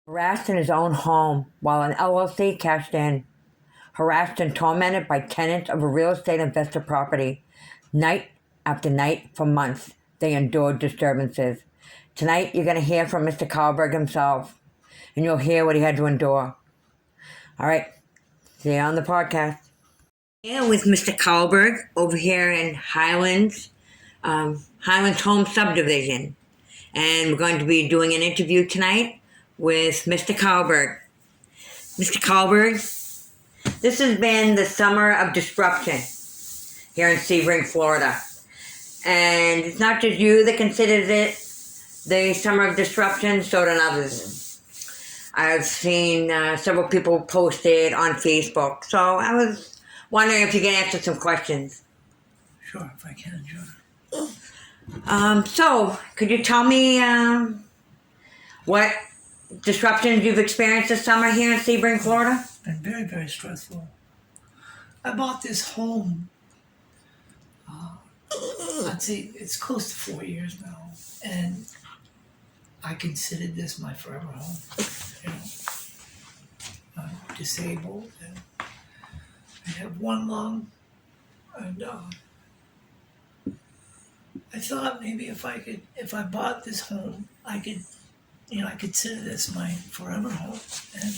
Harassed in his own home while an LLC cashed in. Harassed and tormented by tenants of a real estate investor property. Night after night for months, they endured disturbances. Tonight, you're going to hear from Mr. Carlberg himself, and you'll hear what he had to endure. All right, see you on the podcast. Here with Mr. Carlberg over here in Highlands Homes subdivision. And we're going to be doing an interview tonight with Mr. Carlberg. Mr. Carlberg, this has been the summer of disruption here in Sebring, Florida. And it's not just you that considers it the summer of disruption, so did others. I've seen several people post it on Facebook. So I was wondering if you can answer some questions. Sure, if I can, sure. So, could you tell me what disruptions you've experienced this summer here in Sebring, Florida? It's been very, very stressful. I bought this home, I'd say it's close to 4 years now, and I considered this my forever home. You know, I'm disabled, and I have one lung, and I thought maybe if I bought this home, I could consider this my forever home. And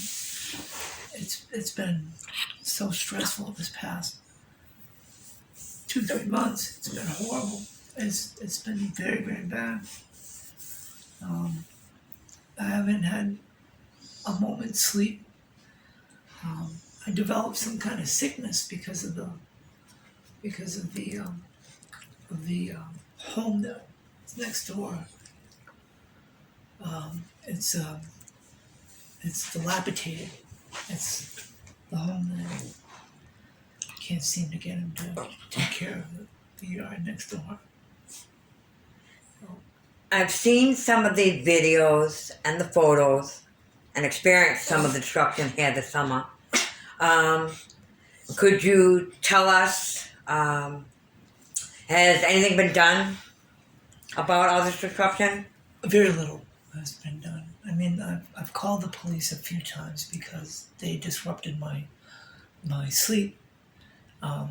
it's been so stressful this past 2-3 months. It's been horrible. It's been very, very bad. I haven't had a moment's sleep. I developed some kind of sickness because of the home that's next door. It's dilapidated. It's the home that I can't seem to get him to take care of the yard next door. I've seen some of the videos and the photos and experienced some of the disruption here this summer. Could you tell us, has anything been done about all this disruption? Very little has been done. I mean, I've called the police a few times because they disrupted my sleep. I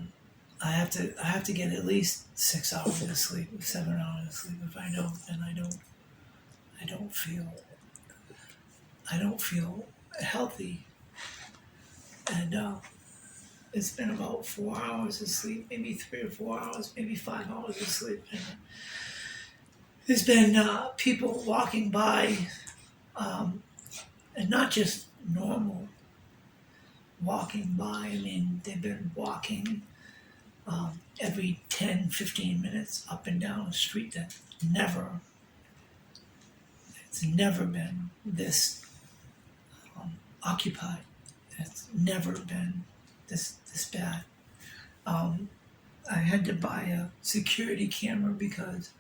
have to get at least 6 hours of sleep, 7 hours of sleep. If I don't, then I don't feel healthy. And it's been about 4 hours of sleep, maybe 3 or 4 hours, maybe 5 hours of sleep. And there's been people walking by, and not just normal walking by. I mean, they've been walking every 10, 15 minutes up and down a street that it's never been this occupied. It's never been this bad. I had to buy a security camera because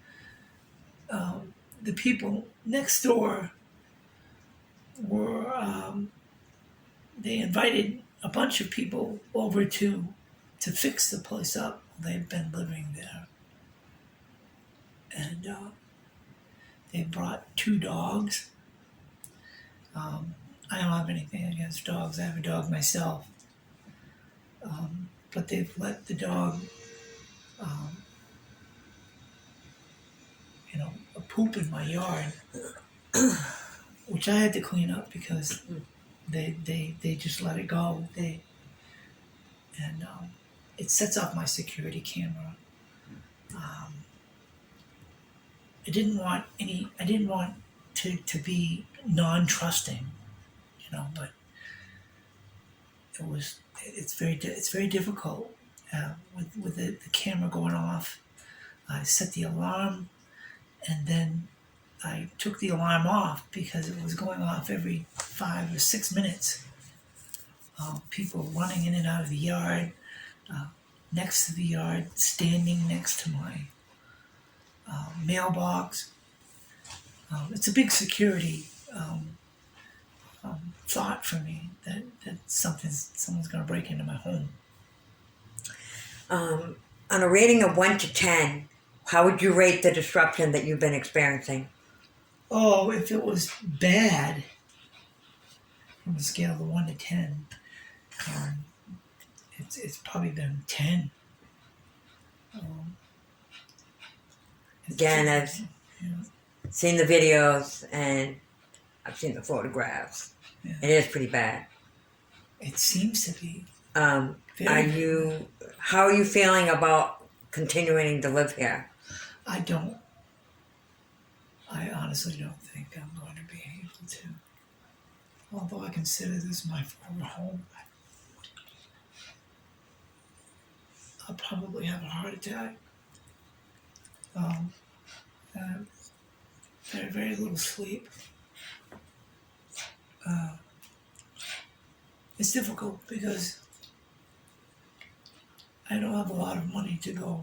the people next door were, they invited a bunch of people over to fix the place up. They've been living there. And they brought 2 dogs. I don't have anything against dogs. I have a dog myself. But they've let the dog, poop in my yard, which I had to clean up because they just let it go. It sets off my security camera. I didn't want to be non-trusting, but it's very difficult with the camera going off. I set the alarm, and then I took the alarm off because it was going off every 5 or 6 minutes. People running in and out of the yard, next to the yard, standing next to my mailbox. It's a big security thought for me that someone's going to break into my home. On a rating of 1 to 10, how would you rate the disruption that you've been experiencing? Oh, if it was bad, from a scale of 1 to 10, um, it's probably been 10. Again, I've seen the videos and I've seen the photographs. Yeah. It is pretty bad. It seems to be. How are you feeling about continuing to live here? I honestly don't think I'm going to be able to. Although I consider this my former home, I'll probably have a heart attack. Very, very little sleep. It's difficult because I don't have a lot of money to go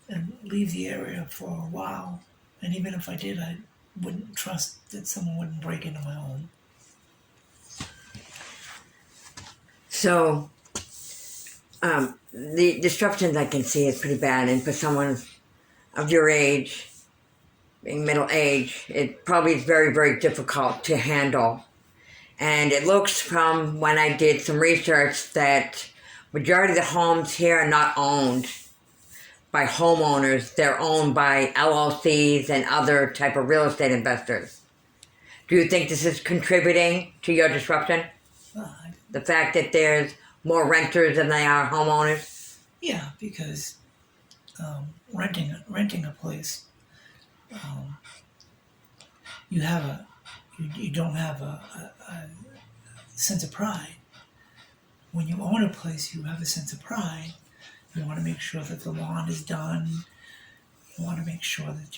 and leave the area for a while. And even if I did, I wouldn't trust that someone wouldn't break into my home. So, the disruptions I can see is pretty bad, and for someone of your age, being middle age, it probably is very, very difficult to handle. And it looks from when I did some research that majority of the homes here are not owned by homeowners. They're owned by LLCs and other type of real estate investors. Do you think this is contributing to your disruption? The fact that there's more renters than there are homeowners? Yeah, because renting a place, you don't have a sense of pride. When you own a place, you have a sense of pride. You want to make sure that the lawn is done. You want to make sure that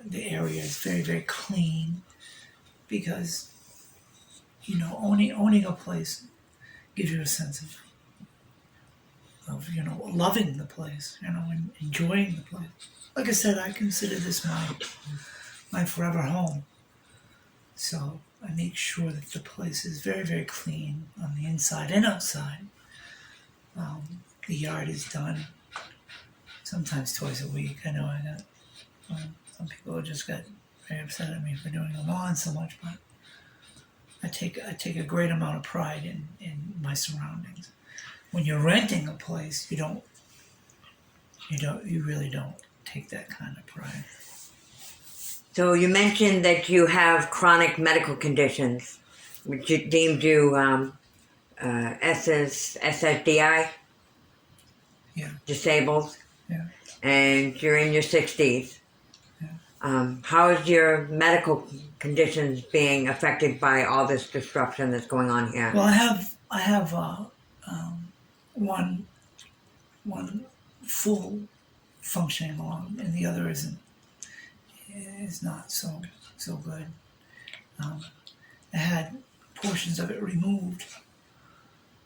the area is very, very clean, because owning a place gives you a sense of loving the place, and enjoying the place. Like I said, I consider this my forever home. So I make sure that the place is very, very clean on the inside and outside. The yard is done sometimes twice a week. I know I got some people who just got very upset at me for doing the lawn so much, but I take a great amount of pride in my surroundings. When you're renting a place, you really don't take that kind of pride. So you mentioned that you have chronic medical conditions, which deemed you SSDI, disabled, and you're in your 60s. How is your medical conditions being affected by all this disruption that's going on here? Well, I have one full functioning lung, and the other is not so good. I had portions of it removed.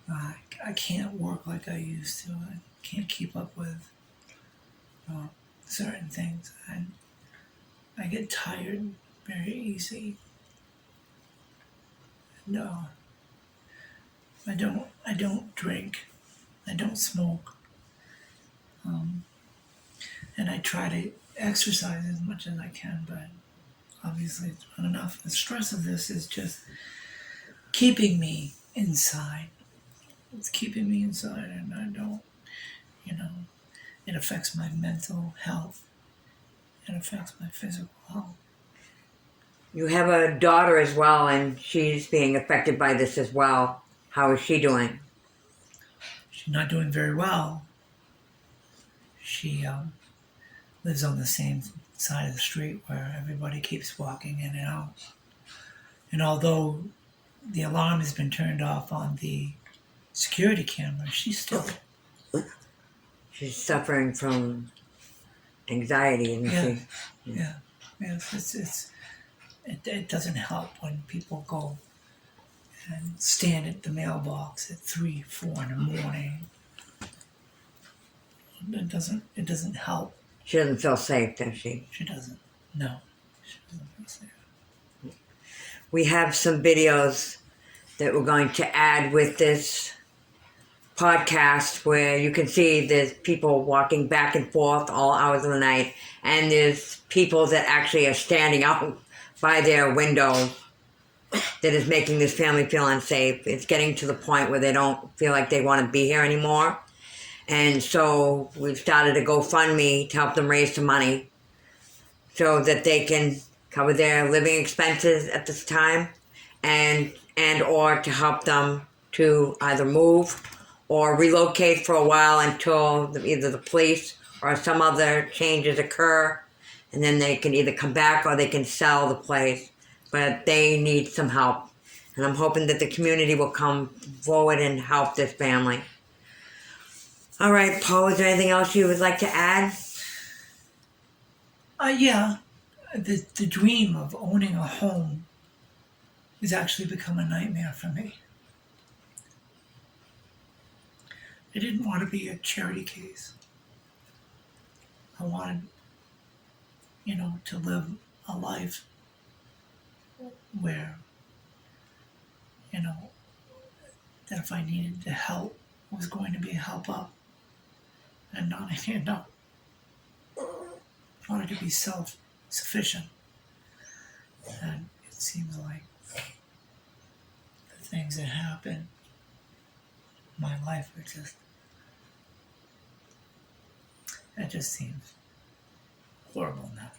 I can't work like I used to. I can't keep up with certain things. I get tired very easy. No, I don't drink. I don't smoke. And I try to exercise as much as I can, but obviously it's not enough. The stress of this is just keeping me inside. It's keeping me inside, and I don't, it affects my mental health. It affects my physical health. You have a daughter as well, and she's being affected by this as well. How is she doing? She's not doing very well. She lives on the same side of the street where everybody keeps walking in and out. And although the alarm has been turned off on the security camera, she's still... She's suffering from anxiety, isn't she? Yeah. Yes, it doesn't help when people go and stand at the mailbox at 3, 4 in the morning. It doesn't help. She doesn't feel safe, does she? She doesn't. No. She doesn't feel safe. We have some videos that we're going to add with this podcast where you can see there's people walking back and forth all hours of the night, and there's people that actually are standing out by their windows that is making this family feel unsafe. It's getting to the point where they don't feel like they want to be here anymore. And so we've started a GoFundMe to help them raise some money so that they can cover their living expenses at this time, and or to help them to either move or relocate for a while until either the police or some other changes occur, and then they can either come back or they can sell the place. But they need some help, and I'm hoping that the community will come forward and help this family. All right, Paul, is there anything else you would like to add? Yeah, the dream of owning a home has actually become a nightmare for me. I didn't want to be a charity case. I wanted, to live a life where, that if I needed the help, it was going to be a help up and not a handout. I wanted to be self-sufficient. And it seems like the things that happen in my life are it just seems horrible now.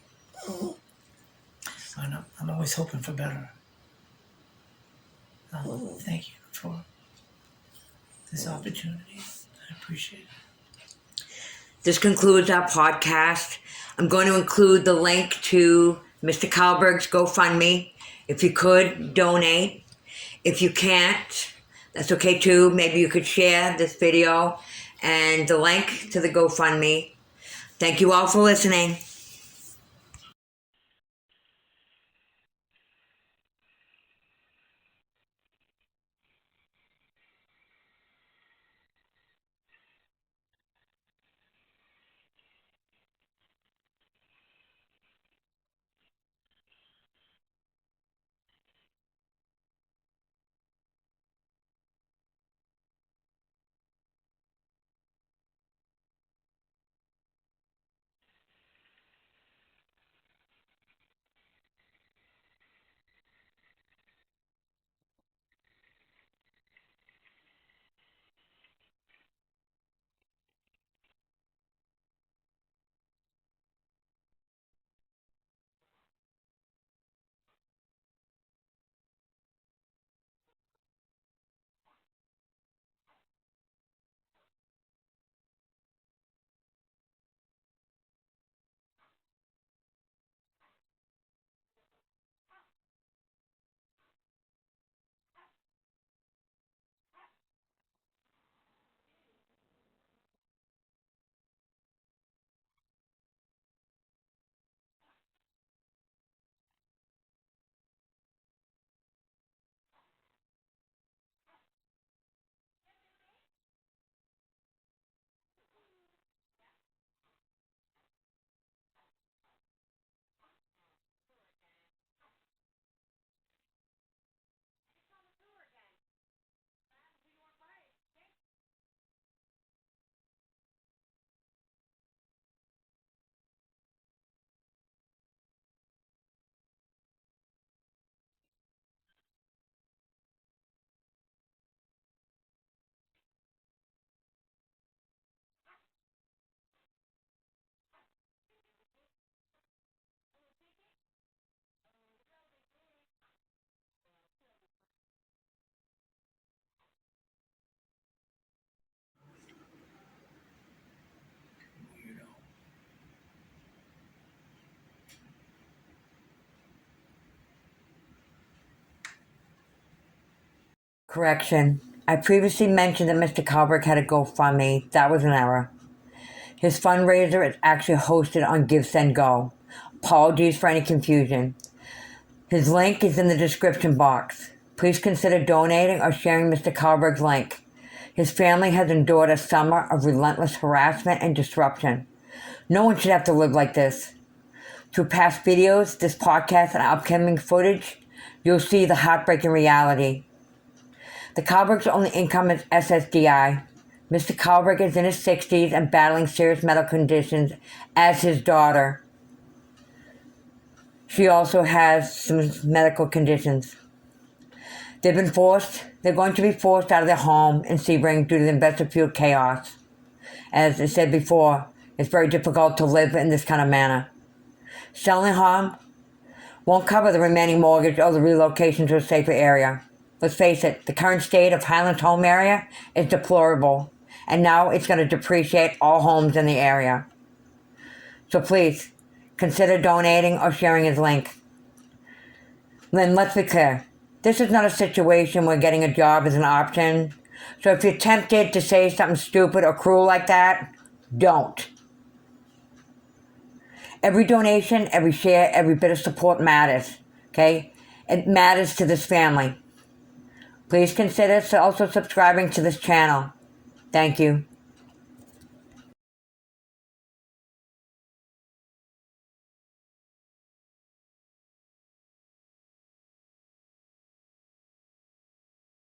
I'm always hoping for better. Thank you for this opportunity. I appreciate it. This concludes our podcast. I'm going to include the link to Mr. Carlberg's GoFundMe. If you could, donate. If you can't, that's okay too. Maybe you could share this video and the link to the GoFundMe. Thank you all for listening. Correction. I previously mentioned that Mr. Carlberg had a GoFundMe. That was an error. His fundraiser is actually hosted on GiveSendGo. Apologies for any confusion. His link is in the description box. Please consider donating or sharing Mr. Carlberg's link. His family has endured a summer of relentless harassment and disruption. No one should have to live like this. Through past videos, this podcast, and upcoming footage, you'll see the heartbreaking reality. The Carlbergs' only income is SSDI. Mr. Carlberg is in his 60s and battling serious medical conditions, as his daughter. She also has some medical conditions. They're going to be forced out of their home in Sebring due to the investor fuel chaos. As I said before, it's very difficult to live in this kind of manner. Selling home won't cover the remaining mortgage or the relocation to a safer area. Let's face it, the current state of Highlands Home area is deplorable, and now it's going to depreciate all homes in the area. So please, consider donating or sharing his link. Then let's be clear, this is not a situation where getting a job is an option. So if you're tempted to say something stupid or cruel like that, don't. Every donation, every share, every bit of support matters, okay? It matters to this family. Please consider also subscribing to this channel. Thank you.